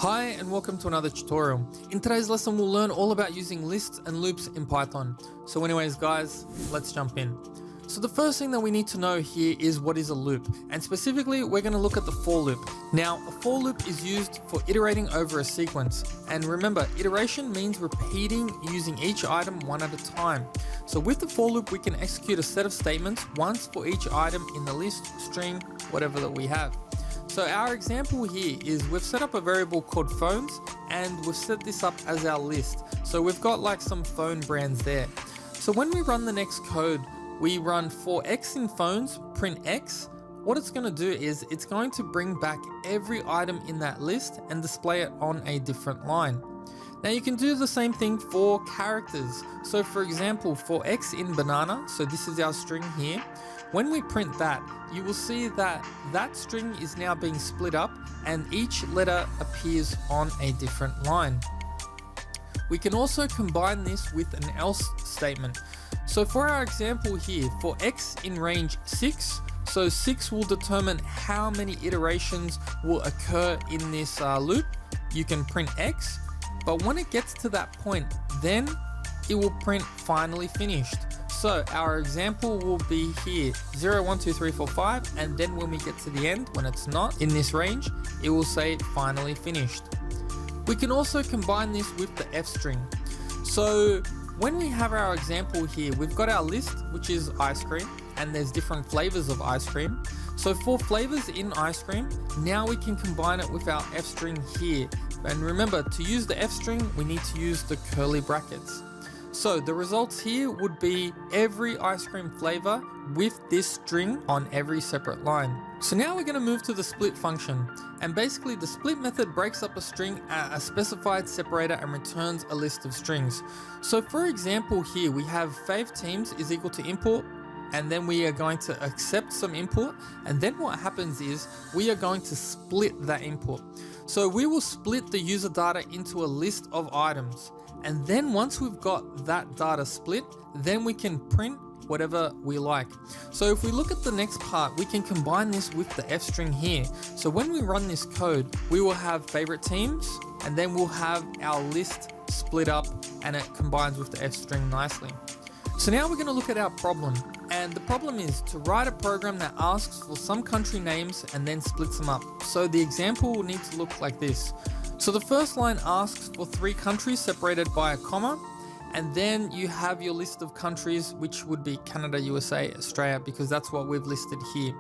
Hi and welcome to another tutorial. In today's lesson we'll learn all about using lists and loops in Python. So anyways guys, let's jump in. So the first thing that we need to know here is what is a loop, and specifically we're going to look at the for loop. Now a for loop is used for iterating over a sequence, and remember iteration means repeating using each item one at a time. So with the for loop we can execute a set of statements once for each item in the list, string, whatever that we have. So our example here is we've set up a variable called phones and we've set this up as our list. So we've got like some phone brands there. So when we run the next code, we run for x in phones, print x. What it's going to do is it's going to bring back every item in that list and display it on a different line. Now you can do the same thing for characters. So for example, for x in banana, so this is our string here. When we print that, you will see that that string is now being split up and each letter appears on a different line. We can also combine this with an else statement. So for our example here, for x in range 6, so 6 will determine how many iterations will occur in this loop. You can print x, but when it gets to that point, then it will print finally finished. So our example will be here 0, 1, 2, 3, 4, 5, and then when we get to the end, when it's not in this range, it will say finally finished. We can also combine this with the FString. So when we have our example here, we've got our list, which is ice cream, and there's different flavors of ice cream. So for flavors in ice cream, now we can combine it with our FString here. And remember, to use the FString, we need to use the curly brackets. So the results here would be every ice cream flavor with this string on every separate line. So now we're going to move to the split function, and basically the split method breaks up a string at a specified separator and returns a list of strings. So for example here we have favteams is equal to import, and then we are going to accept some input, and then what happens is we are going to split that input. So we will split the user data into a list of items. And then once we've got that data split, then we can print whatever we like. So if we look at the next part, we can combine this with the FString here. So when we run this code, we will have favorite teams, and then we'll have our list split up and it combines with the FString nicely. So now we're going to look at our problem. And the problem is to write a program that asks for some country names and then splits them up. So the example will need to look like this. So the first line asks for 3 countries separated by a comma, and then you have your list of countries, which would be Canada, USA, Australia, because that's what we've listed here.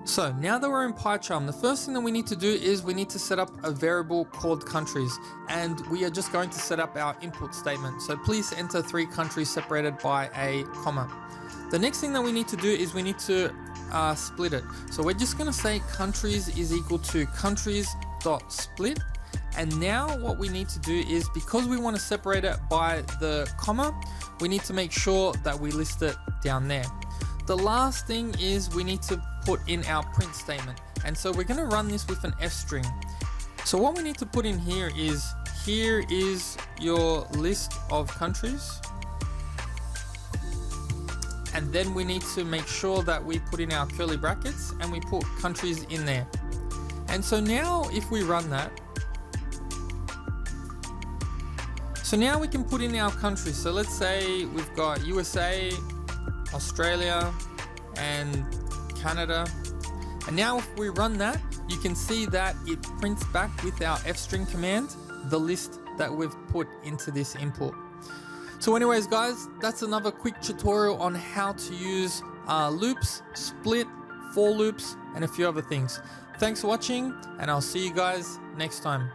So now that we're in PyCharm, the first thing that we need to do is we need to set up a variable called countries, and we are just going to set up our input statement. So please enter 3 countries separated by a comma. The next thing that we need to do is we need to split it. So we're just going to say countries is equal to countries.split. And now what we need to do is, because we want to separate it by the comma, we need to make sure that we list it down there. The last thing is we need to put in our print statement. And so we're going to run this with an FString. So what we need to put in here is your list of countries. And then we need to make sure that we put in our curly brackets and we put countries in there. And so now if we run that, so now we can put in our countries. So let's say we've got USA, Australia, and Canada. And now if we run that, you can see that it prints back with our FString command the list that we've put into this import. So anyways guys, that's another quick tutorial on how to use loops, split, for loops, and a few other things. Thanks for watching, and I'll see you guys next time.